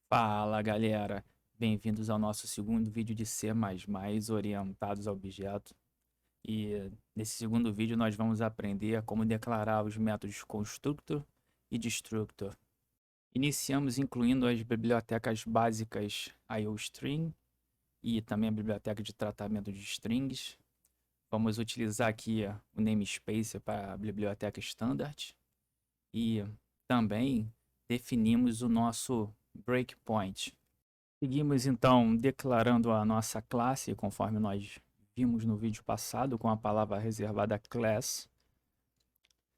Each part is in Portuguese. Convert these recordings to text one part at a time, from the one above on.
Fala galera, bem-vindos ao nosso segundo vídeo de C++ orientados a objeto. E nesse segundo vídeo nós vamos aprender a como declarar os métodos constructor e destructor. Iniciamos incluindo as bibliotecas básicas IOString e também a biblioteca de tratamento de strings. Vamos utilizar aqui o namespace para a biblioteca standard e também definimos o nosso breakpoint. Seguimos então declarando a nossa classe, conforme nós vimos no vídeo passado, com a palavra reservada class.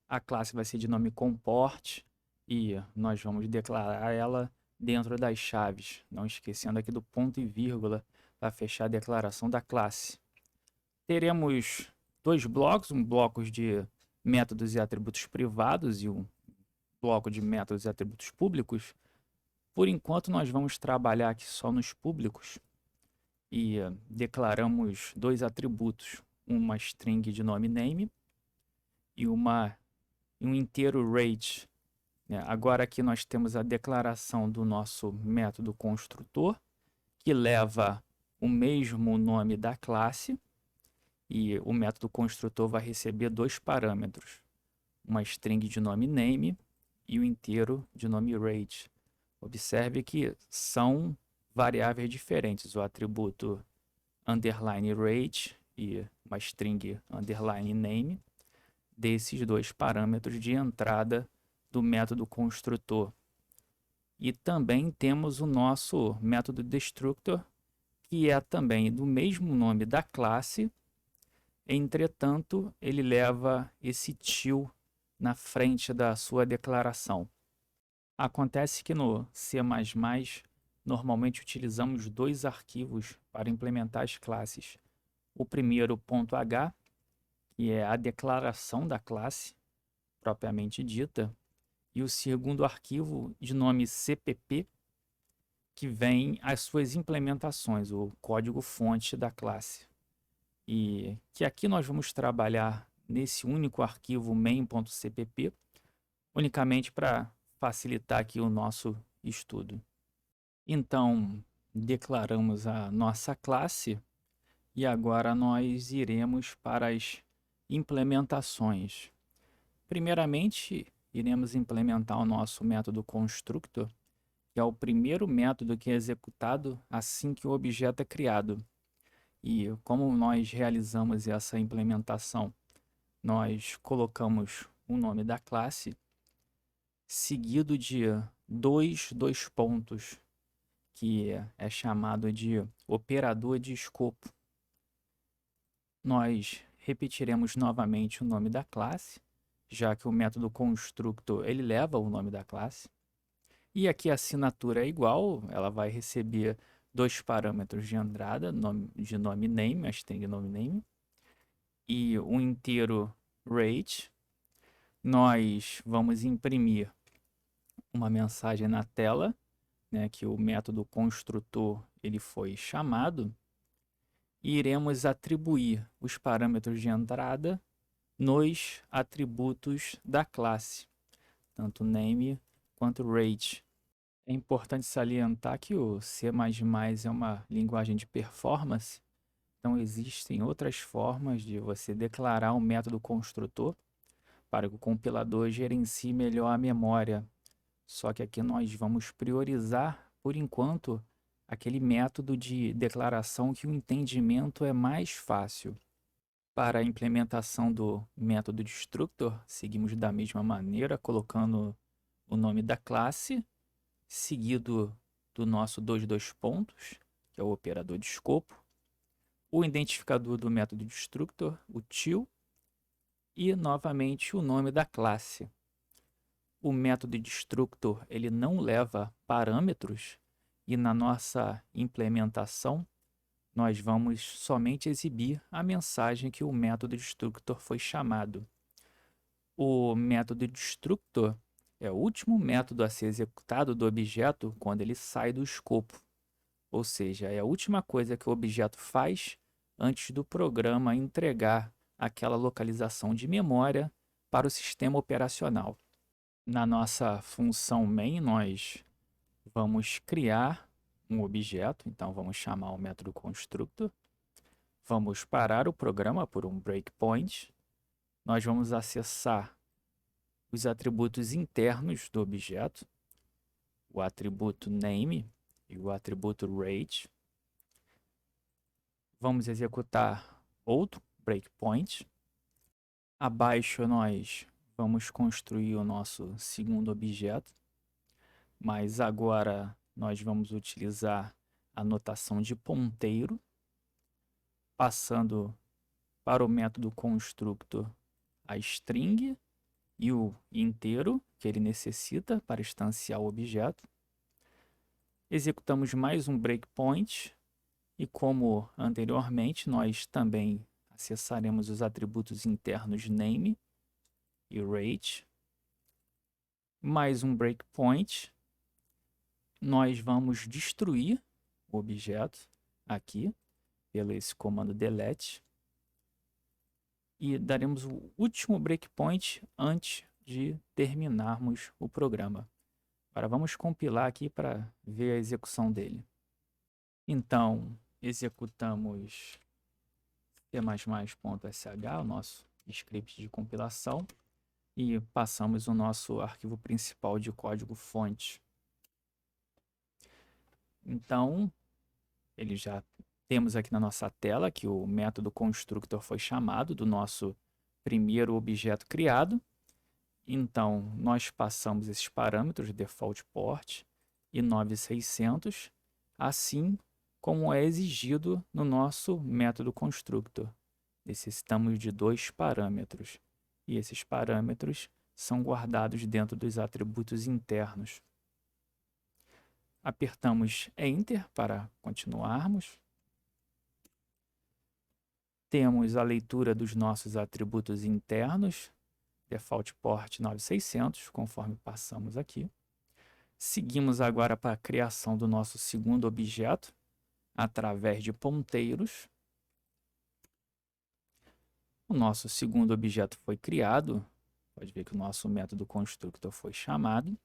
A classe vai ser de nome comport e nós vamos declarar ela dentro das chaves, não esquecendo aqui do ponto e vírgula para fechar a declaração da classe. Teremos dois blocos, um bloco de métodos e atributos privados e um bloco de métodos e atributos públicos. Por enquanto, nós vamos trabalhar aqui só nos públicos e declaramos dois atributos, uma string de nome name e um inteiro rate. Agora aqui nós temos a declaração do nosso método construtor, que leva o mesmo nome da classe, e o método construtor vai receber dois parâmetros, uma string de nome name e o inteiro de nome rate. Observe que são variáveis diferentes, o atributo underline rate e uma string underline name, desses dois parâmetros de entrada do método construtor. E também temos o nosso método destructor, que é também do mesmo nome da classe, entretanto, ele leva esse til na frente da sua declaração. Acontece que no C++ normalmente utilizamos dois arquivos para implementar as classes. O primeiro .h, que é a declaração da classe propriamente dita, e o segundo arquivo de nome cpp, que vem as suas implementações, o código-fonte da classe. E que aqui nós vamos trabalhar nesse único arquivo main.cpp, unicamente para facilitar aqui o nosso estudo. Então, declaramos a nossa classe e agora nós iremos para as implementações. Primeiramente, iremos implementar o nosso método constructor, que é o primeiro método que é executado assim que o objeto é criado. E como nós realizamos essa implementação? Nós colocamos o nome da classe seguido de dois pontos, que é chamado de operador de escopo. Nós repetiremos novamente o nome da classe, já que o método constructor ele leva o nome da classe. E aqui a assinatura é igual, ela vai receber dois parâmetros de entrada, de nome name, a string nome name, e um inteiro rate. Nós vamos imprimir uma mensagem na tela, que o método construtor ele foi chamado, e iremos atribuir os parâmetros de entrada nos atributos da classe, tanto name quanto rate. É importante salientar que o C++ é uma linguagem de performance, então existem outras formas de você declarar um método construtor para que o compilador gerencie melhor a memória. Só que aqui nós vamos priorizar, por enquanto, aquele método de declaração que o entendimento é mais fácil. Para a implementação do método destructor, seguimos da mesma maneira, colocando o nome da classe, seguido do nosso dois pontos, que é o operador de escopo, o identificador do método destructor, o til, e novamente o nome da classe. O método destructor ele não leva parâmetros e na nossa implementação nós vamos somente exibir a mensagem que o método destructor foi chamado. O método destructor é o último método a ser executado do objeto quando ele sai do escopo, ou seja, é a última coisa que o objeto faz antes do programa entregar aquela localização de memória para o sistema operacional. Na nossa função main, nós vamos criar um objeto, então vamos chamar o método constructor, vamos parar o programa por um breakpoint, nós vamos acessar os atributos internos do objeto, o atributo name e o atributo rate. Vamos executar outro breakpoint. Abaixo nós vamos construir o nosso segundo objeto, mas agora nós vamos utilizar a notação de ponteiro, passando para o método constructor a string e o inteiro que ele necessita para instanciar o objeto. Executamos mais um breakpoint e, como anteriormente, nós também acessaremos os atributos internos name e rate. Mais um breakpoint. Nós vamos destruir o objeto aqui pelo esse comando delete e daremos o último breakpoint antes de terminarmos o programa. Agora vamos compilar aqui para ver a execução dele. Então, executamos c++.sh, o nosso script de compilação, e passamos o nosso arquivo principal de código fonte. Então, ele já temos aqui na nossa tela que o método constructor foi chamado do nosso primeiro objeto criado. Então, nós passamos esses parâmetros default port e 9600, assim como é exigido no nosso método constructor. Necessitamos de 2 parâmetros, e esses parâmetros são guardados dentro dos atributos internos. Apertamos Enter para continuarmos. Temos a leitura dos nossos atributos internos, default port 9600, conforme passamos aqui. Seguimos agora para a criação do nosso segundo objeto, através de ponteiros. O nosso segundo objeto foi criado, pode ver que o nosso método constructor foi chamado,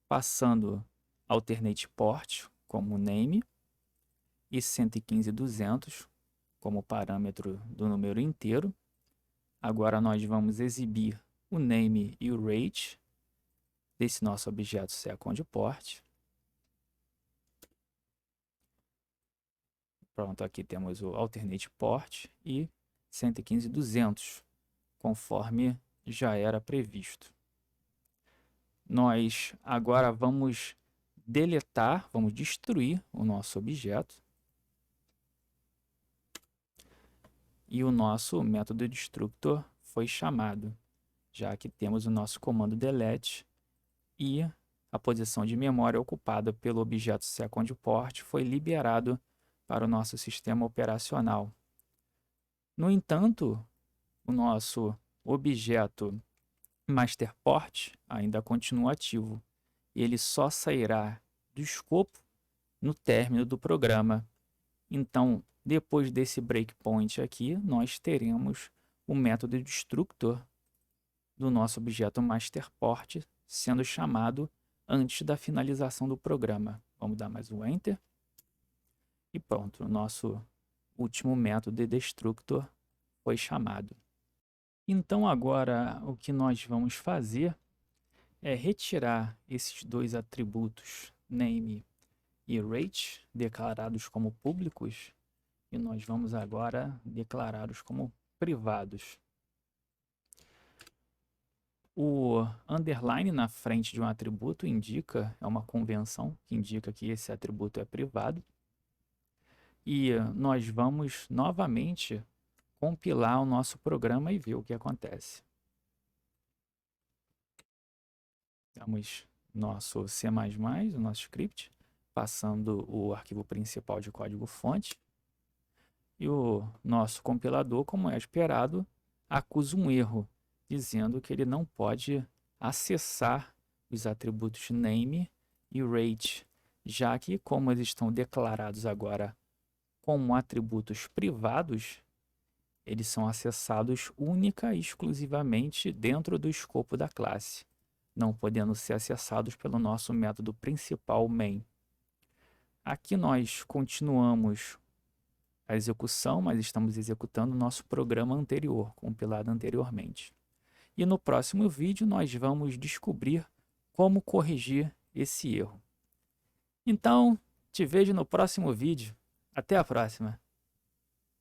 passando alternate port como name e 115.200 como parâmetro do número inteiro. Agora nós vamos exibir o name e o rate desse nosso objeto second port. Pronto, aqui temos o alternate port e 115.200, conforme já era previsto. Nós agora vamos deletar, vamos destruir o nosso objeto. E o nosso método destructor foi chamado, já que temos o nosso comando delete e a posição de memória ocupada pelo objeto second port foi liberado para o nosso sistema operacional. No entanto, o nosso objeto master port ainda continua ativo e ele só sairá do escopo no término do programa. Então, depois desse breakpoint aqui, nós teremos o método destructor do nosso objeto master port sendo chamado antes da finalização do programa. Vamos dar mais um Enter. E pronto, o nosso último método de destructor foi chamado. Então agora o que nós vamos fazer é retirar esses 2 atributos name e rate declarados como públicos e nós vamos agora declará-los como privados. O underline na frente de um atributo é uma convenção que indica que esse atributo é privado. E nós vamos novamente compilar o nosso programa e ver o que acontece. Temos nosso C++, o nosso script, passando o arquivo principal de código-fonte. E o nosso compilador, como é esperado, acusa um erro, dizendo que ele não pode acessar os atributos name e rate, já que, como eles estão declarados agora como atributos privados, eles são acessados única e exclusivamente dentro do escopo da classe. não podendo ser acessados pelo nosso método principal main. Aqui nós continuamos a execução, mas estamos executando o nosso programa anterior, compilado anteriormente. E no próximo vídeo nós vamos descobrir como corrigir esse erro. Então, te vejo no próximo vídeo. Até a próxima!